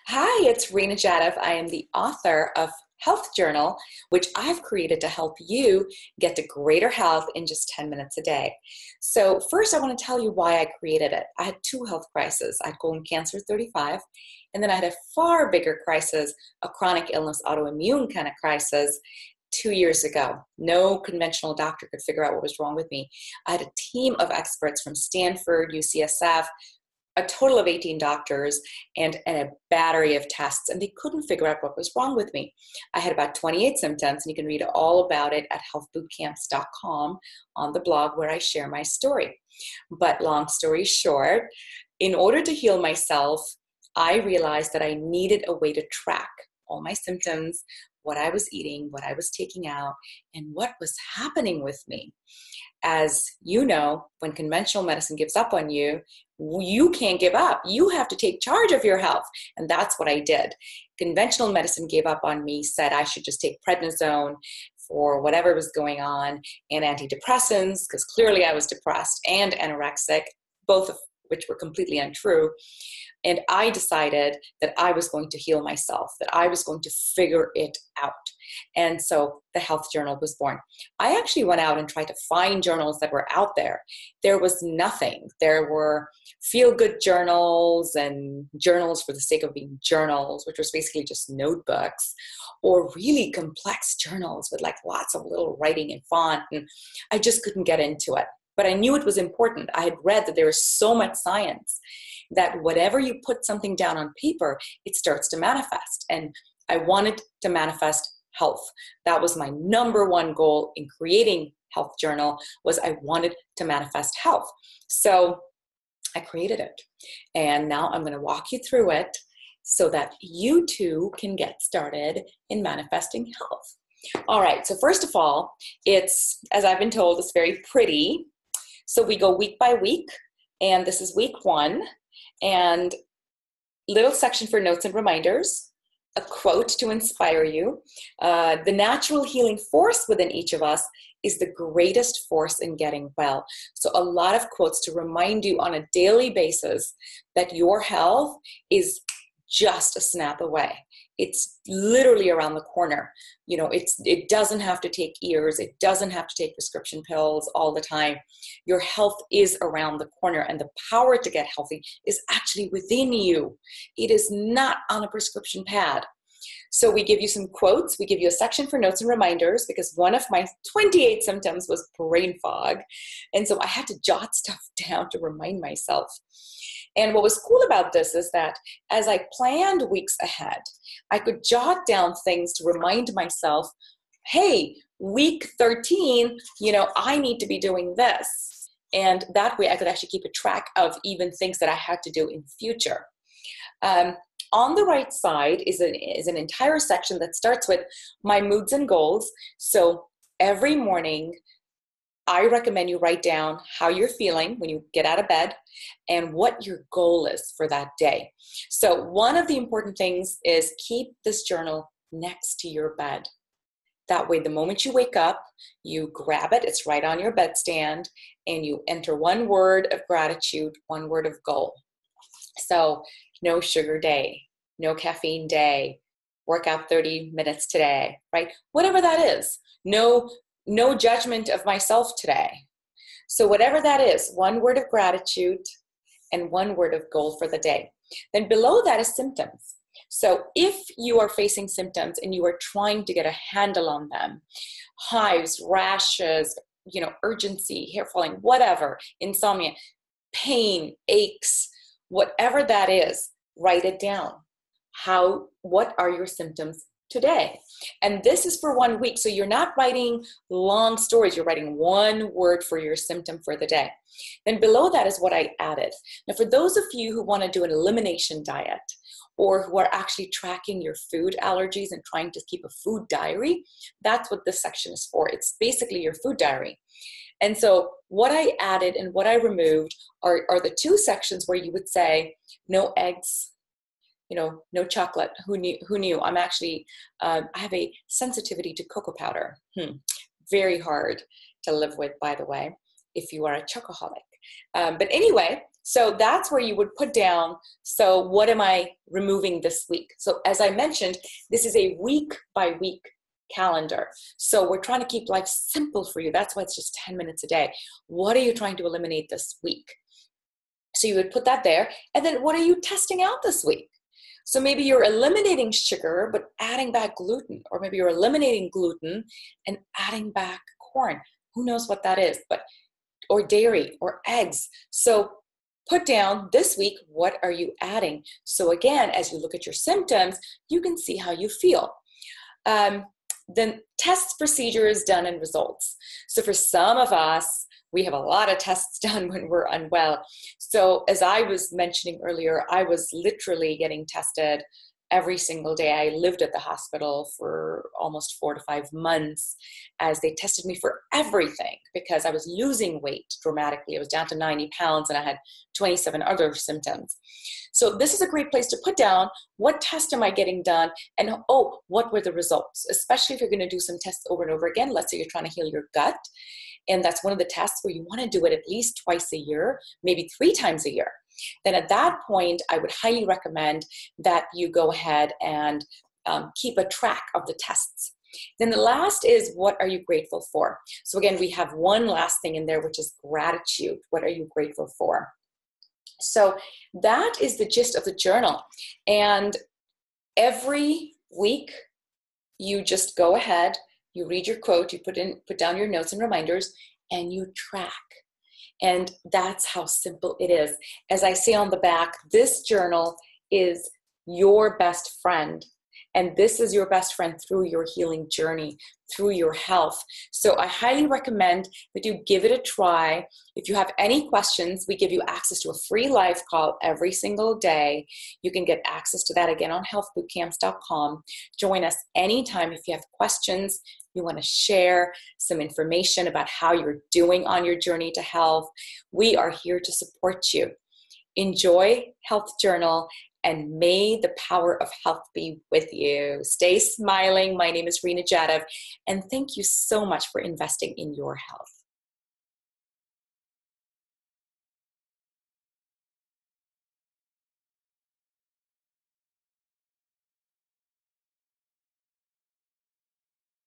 Hi, it's Rena Jadov. I am the author of Health Journal, which I've created to help you get to greater health in just 10 minutes a day. So first, I want to tell you why I created it. I had two health crises. I had colon cancer at 35, and then I had a far bigger crisis, a chronic illness, autoimmune kind of crisis, 2 years ago. No conventional doctor could figure out what was wrong with me. I had a team of experts from Stanford, UCSF, a total of 18 doctors and a battery of tests, and they couldn't figure out what was wrong with me. I had about 28 symptoms, and you can read all about it at healthbootcamps.com on the blog where I share my story. But long story short, in order to heal myself, I realized that I needed a way to track all my symptoms, what I was eating, what I was taking out, and what was happening with me. As you know, when conventional medicine gives up on you, you can't give up. You have to take charge of your health. And that's what I did. Conventional medicine gave up on me, said I should just take prednisone for whatever was going on, and antidepressants, because clearly I was depressed and anorexic, both of which were completely untrue. And I decided that I was going to heal myself, that I was going to figure it out. And so the Health Journal was born. I actually went out and tried to find journals that were out there. There was nothing. There were feel-good journals and journals for the sake of being journals, which was basically just notebooks, or really complex journals with like lots of little writing and font. And I just couldn't get into it. But I knew it was important. I had read that there was so much science that whatever you put something down on paper, it starts to manifest. And I wanted to manifest health. That was my number one goal in creating Health Journal, was I wanted to manifest health. So I created it. And now I'm going to walk you through it so that you too can get started in manifesting health. All right. So first of all, it's, as I've been told, it's very pretty. So we go week by week, and this is week 1, and little section for notes and reminders, a quote to inspire you. The natural healing force within each of us is the greatest force in getting well. So a lot of quotes to remind you on a daily basis that your health is just a snap away. It's literally around the corner. You know, it doesn't have to take years. It doesn't have to take prescription pills all the time. Your health is around the corner, and the power to get healthy is actually within you. It is not on a prescription pad. So we give you some quotes. We give you a section for notes and reminders, because one of my 28 symptoms was brain fog. And so I had to jot stuff down to remind myself. And what was cool about this is that as I planned weeks ahead, I could jot down things to remind myself, hey, week 13, I need to be doing this. And that way I could actually keep a track of even things that I had to do in future. On the right side is an entire section that starts with my moods and goals. So every morning, I recommend you write down how you're feeling when you get out of bed and what your goal is for that day. So one of the important things is keep this journal next to your bed. That way, the moment you wake up, you grab it, it's right on your bedstand, and you enter one word of gratitude, one word of goal. So no sugar day, no caffeine day, work out 30 minutes today, right? Whatever that is. No judgment of myself today. So whatever that is, one word of gratitude and one word of goal for the day. Then below that is symptoms. So if you are facing symptoms and you are trying to get a handle on them, hives, rashes, urgency, hair falling, whatever, insomnia, pain, aches, whatever that is, write it down. What are your symptoms today? And this is for 1 week. So you're not writing long stories. You're writing one word for your symptom for the day. Then below that is what I added. Now, for those of you who want to do an elimination diet, or who are actually tracking your food allergies and trying to keep a food diary, that's what this section is for. It's basically your food diary. And so what I added and what I removed are the two sections where you would say no eggs, no chocolate. Who knew? I'm actually, I have a sensitivity to cocoa powder. Very hard to live with, by the way, if you are a chocoholic. But anyway, So that's where you would put down, so what am I removing this week? So as I mentioned, this is a week by week calendar. So we're trying to keep life simple for you. That's why it's just 10 minutes a day. What are you trying to eliminate this week? So you would put that there. And then what are you testing out this week? So maybe you're eliminating sugar, but adding back gluten, or maybe you're eliminating gluten and adding back corn. Who knows what that is, but, or dairy or eggs. So put down this week, what are you adding? So again, as you look at your symptoms, you can see how you feel. Then tests, procedures, done, and results. So for some of us, we have a lot of tests done when we're unwell. So as I was mentioning earlier, I was literally getting tested every single day. I lived at the hospital for almost 4 to 5 months as they tested me for everything because I was losing weight dramatically. I was down to 90 pounds and I had 27 other symptoms. So this is a great place to put down, what test am I getting done? And what were the results? Especially if you're going to do some tests over and over again. Let's say you're trying to heal your gut. And that's one of the tests where you want to do it at least twice a year, maybe 3 times a year. Then at that point, I would highly recommend that you go ahead and keep a track of the tests. Then the last is, what are you grateful for? So again, we have one last thing in there, which is gratitude. What are you grateful for? So that is the gist of the journal. And every week, you just go ahead, you read your quote, you put down your notes and reminders, and you track. And that's how simple it is. As I say on the back, this journal is your best friend. And this is your best friend through your healing journey, through your health. So I highly recommend that you give it a try. If you have any questions, we give you access to a free live call every single day. You can get access to that again on healthbootcamps.com. Join us anytime if you have questions, you want to share some information about how you're doing on your journey to health. We are here to support you. Enjoy Health Journal, and may the power of health be with you. Stay smiling. My name is Rena Jadhav, and thank you so much for investing in your health.